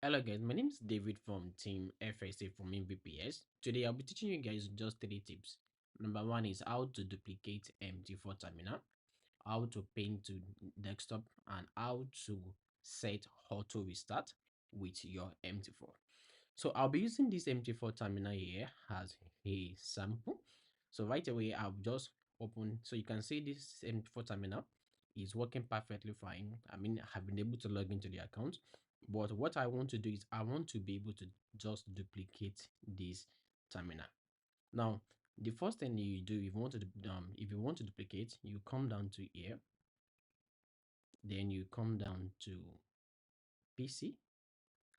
Hello guys, my name is David from Team FSA from MVPS. Today I'll be teaching you guys just three tips. Number one is how to duplicate MT4 terminal, how to pin to desktop, and how to set auto restart with your MT4. So I'll be using this MT4 terminal here as a sample. So right away I'll just open, so you can see this MT4 terminal is working perfectly fine. I mean, I've been able to log into the account, but what I want to do is I want to be able to just duplicate this terminal. Now, the first thing you do, if you want to duplicate, you come down to here, then you come down to PC,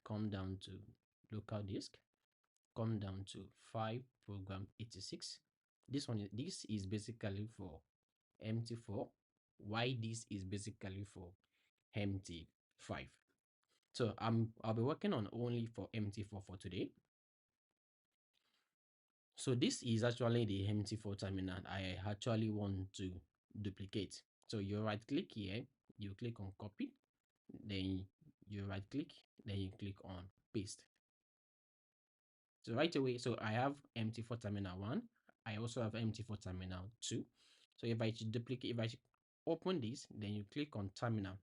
come down to local disk, come down to file program 86. This is basically for MT4. Why this is basically for MT5. So I'll be working on only for MT4 for today. So this is actually the MT4 terminal I actually want to duplicate. So you right click here, you click on copy, then you right click, then you click on paste. So right away, so I have MT4 terminal 1. I also have MT4 terminal 2. So if I should duplicate, if I should open this, then you click on terminal.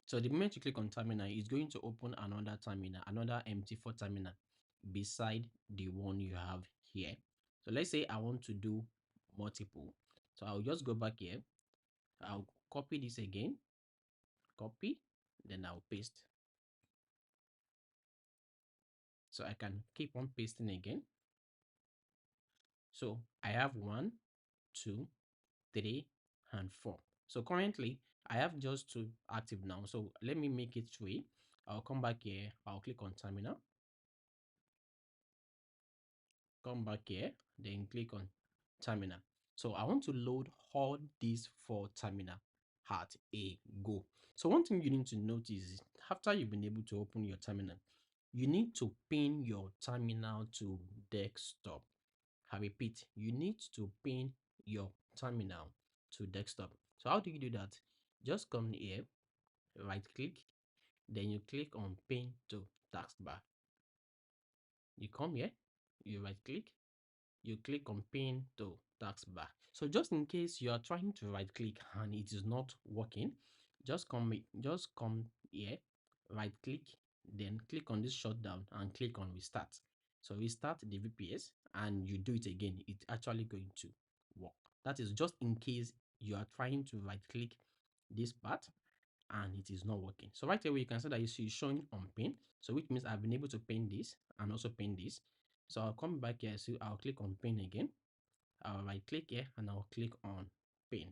So the moment you click on terminal, it's going to open another terminal, another MT4 terminal beside the one you have here. So let's say I want to do multiple. So I'll just go back here. I'll copy this again, copy, then I'll paste. So I can keep on pasting again. So I have 1, 2, 3, and 4. So currently I have just 2 active now. So let me make it 3. I'll come back here. I'll click on terminal. Come back here, then click on terminal. So I want to load all these 4 terminal at a go. So one thing you need to notice is after you've been able to open your terminal, you need to pin your terminal to desktop. I repeat, you need to pin your terminal to desktop. So how do you do that? Just come here, right click, then you click on pin to taskbar. You come here, you right click, you click on pin to taskbar. So just in case you are trying to right click and it is not working, just come here, right click, then click on this shutdown and click on restart. So restart the VPS and you do it again, it's actually going to work. That is just in case you are trying to right click this part and it is not working. So right away you can see that you see showing on pin. So which means I've been able to pin this and also pin this. So I'll come back here, so I'll click on pin again. I'll right click here and I'll click on pin.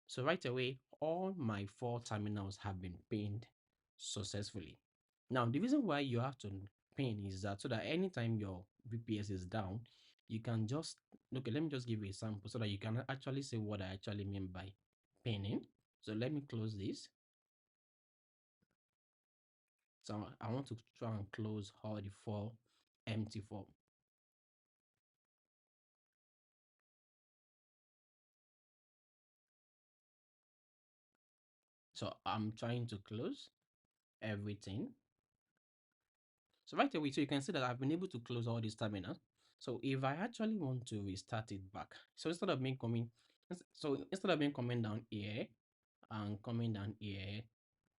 So right away, all my 4 terminals have been pinned successfully. Now, the reason why you have to pin is that so that anytime your VPS is down, you can just, okay, let me just give you a sample so that you can actually see what I actually mean by pinning. So let me close this. So I want to try and close all the 4 MT4. So I'm trying to close everything. So right away, so you can see that I've been able to close all these terminals. So if I actually want to restart it back, so instead of me coming, so instead of me coming down here and coming down here,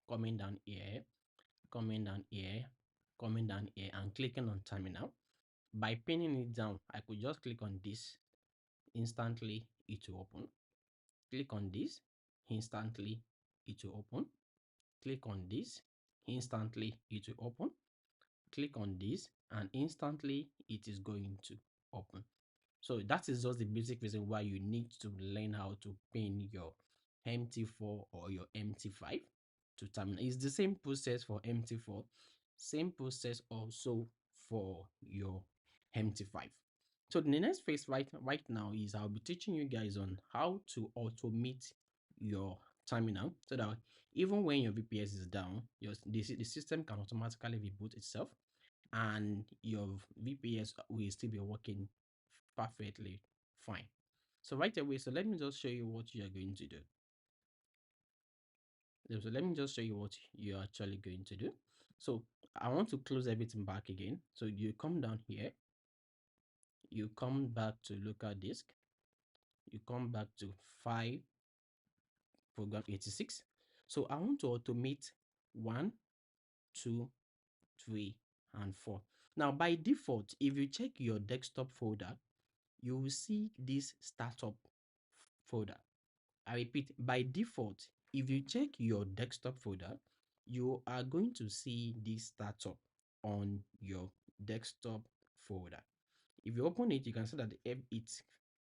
coming down here, coming down here, coming down here, and clicking on terminal, by pinning it down, I could just click on this, instantly it will open. Click on this, instantly it will open. Click on this, instantly it will open. Click on this and instantly it is going to open. So that is just the basic reason why you need to learn how to pin your MT4 or your MT5 to terminal. It's the same process for MT4, same process also for your MT5. So the next phase right now is I'll be teaching you guys on how to automate your terminal so that even when your VPS is down, the system can automatically reboot itself and your VPS will still be working perfectly fine. So right away, so let me just show you what you are going to do. So let me just show you what you're actually going to do. So I want to close everything back again. So you come down here, you come back to local disk, you come back to file, program 86. So I want to automate 1, 2, 3, and 4. Now by default, if you check your desktop folder, you will see this startup folder. I repeat, by default, if you check your desktop folder, you are going to see this startup on your desktop folder. If you open it, you can see that it's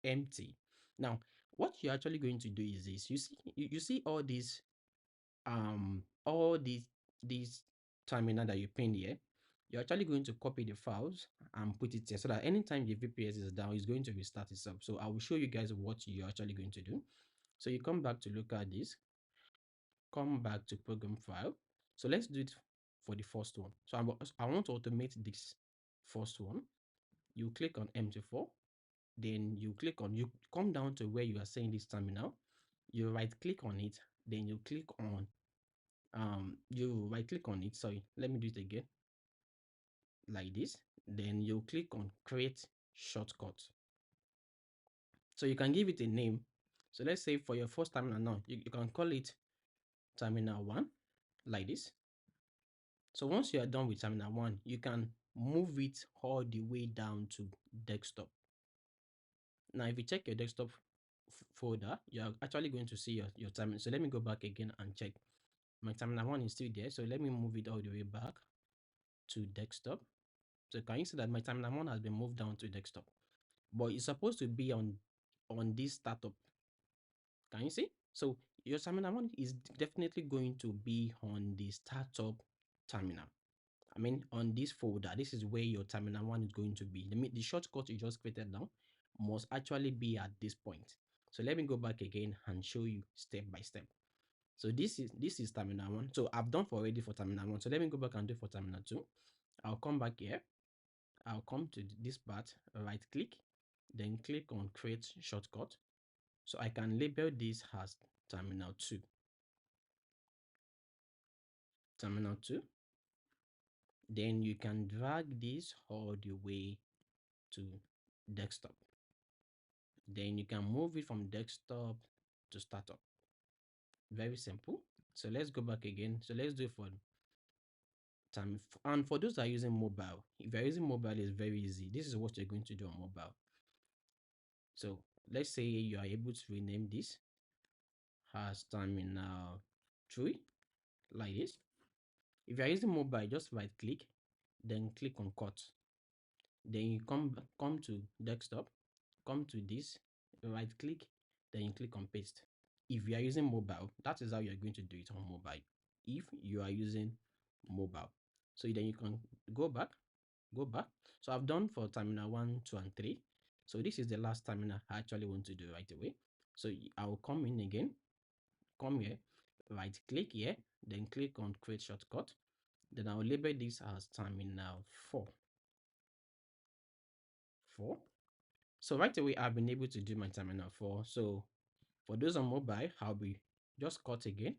empty. Now, what you're actually going to do is this. You see all these terminal that you pinned here. You're actually going to copy the files and put it here so that anytime the VPS is down, it's going to restart itself. So I will show you guys what you're actually going to do. So you come back to look at this, come back to program file. So let's do it for the first one. So I want to automate this first one. You click on MT4, then you come down to where you are saying this terminal. You right click on it, then you click on you right click on it. Sorry, let me do it again like this. Then you click on create shortcut. So you can give it a name. So let's say for your first terminal now, you can call it terminal 1 like this. So once you are done with terminal 1, you can move it all the way down to desktop. Now, if you check your desktop folder, you're actually going to see your terminal. So let me go back again and check. My terminal 1 is still there. So let me move it all the way back to desktop. So can you see that my terminal 1 has been moved down to desktop? But it's supposed to be on this startup. Can you see? So your terminal 1 is definitely going to be on the startup terminal. I mean, on this folder, this is where your terminal 1 is going to be. The shortcut you just created now must actually be at this point. So let me go back again and show you step by step. So this is terminal 1. So I've done for already for terminal 1. So let me go back and do for terminal 2. I'll come back here. I'll come to this part, right click, then click on create shortcut. So I can label this as terminal 2. Terminal 2. Then you can drag this all the way to desktop. Then you can move it from desktop to startup. Very simple. So let's go back again. So let's do it for time. And for those that are using mobile, if you're using mobile, it's very easy. This is what you're going to do on mobile. So let's say you are able to rename this as terminal 3 like this. If you're using mobile, just right click, then click on cut. Then you come to desktop, come to this, right click, then you click on paste. If you are using mobile, that is how you're going to do it on mobile. If you are using mobile, so then you can go back. So I've done for terminal 1, 2, and 3. So this is the last terminal I actually want to do right away. So I will come in again, come here, right click here, then click on create shortcut. Then I'll label this as terminal 4. So right away, I've been able to do my terminal 4. So for those on mobile, I'll be just cut again,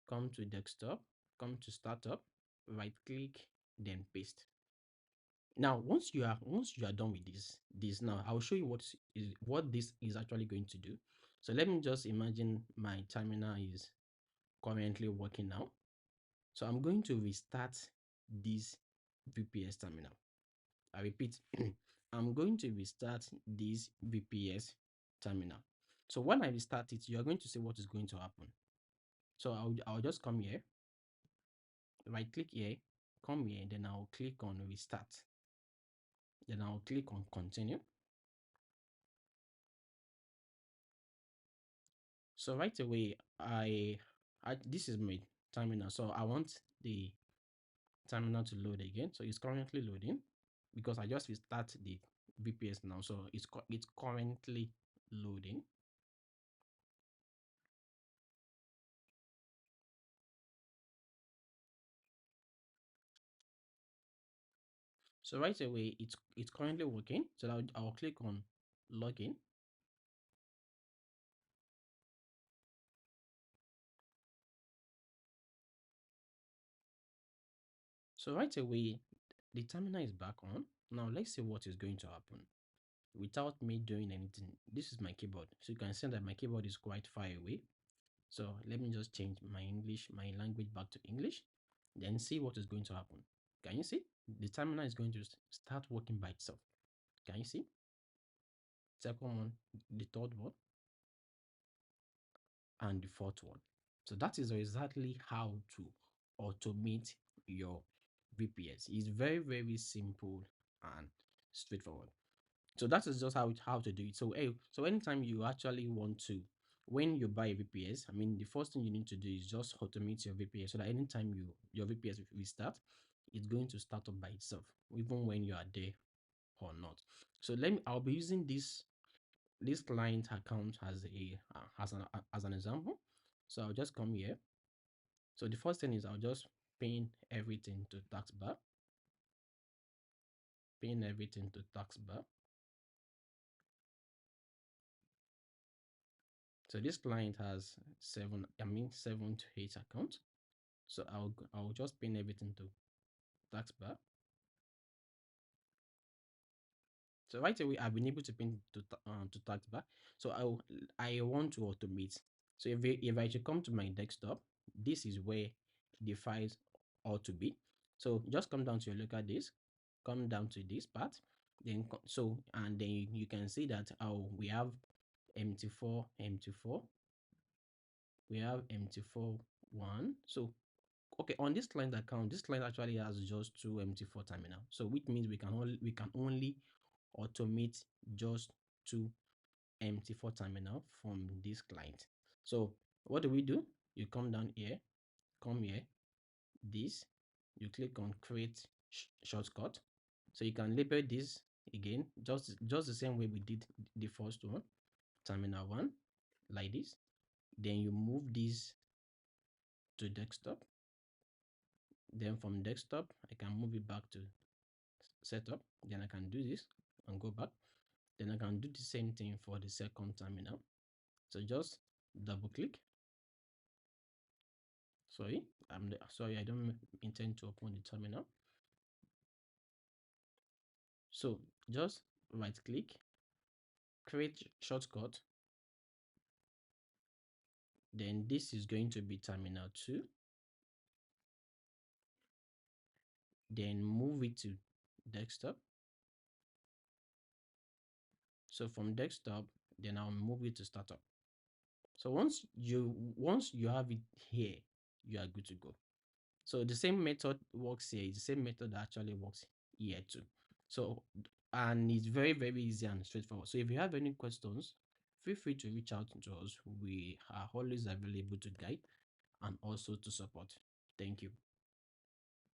come to desktop, come to startup, right click, then paste. Now, once you are done with this now, I'll show you what this is actually going to do. So let me just imagine my terminal is currently working now. So I'm going to restart this VPS terminal. I repeat, I'm going to restart this VPS terminal. So when I restart it, you're going to see what is going to happen. So I'll just come here, right click here, come here, then I'll click on restart. Then I'll click on continue. So right away, this is my terminal. So I want the terminal to load again. So it's currently loading because I just restart the VPS now. So it's currently loading. So right away, it's currently working. So I'll click on login. So right away, the terminal is back on. Now let's see what is going to happen without me doing anything. This is my keyboard. So you can see that my keyboard is quite far away. So let me just change my language back to English, then see what is going to happen. Can you see? The terminal is going to start working by itself. Can you see? Second one, the third one, and the fourth one. So that is exactly how to automate your VPS. It's very, very simple and straightforward. So that is just how to do it. So so anytime you actually want to, when you buy a VPS, I mean the first thing you need to do is just automate your VPS so that anytime your VPS restart, it's going to start up by itself, even when you are there or not. So I'll be using this client account as as an example. So I'll just come here. So the first thing is I'll just pin everything to taskbar, pin everything to taskbar. So this client has 7 to 8 accounts. So I'll just pin everything to taskbar. So right away I've been able to pin to taskbar. So I want to automate. So if I should come to my desktop, this is where the files ought to be. So just come down to your local disk, come down to this part, then and then you can see that we have MT4, MT4, we have MT4 one. So okay, on this client account, this client actually has just two MT4 terminal. So which means we can only automate just two MT4 terminal from this client. So what do? You come down here, come here, this, you click on create shortcut. So you can label this again, just the same way we did the first one, terminal one, like this. Then you move this to desktop. Then from desktop, I can move it back to setup. Then I can do this and go back. Then I can do the same thing for the second terminal. So just double click. Sorry, I don't intend to open the terminal. So just right click, create shortcut. Then this is going to be terminal 2. Then move it to desktop. So from desktop, then I'll move it to startup. So once you have it here, you are good to go. So the same method works here. It's the same method that actually works here too. So and it's very, very easy and straightforward. So if you have any questions, feel free to reach out to us. We are always available to guide and also to support. Thank you.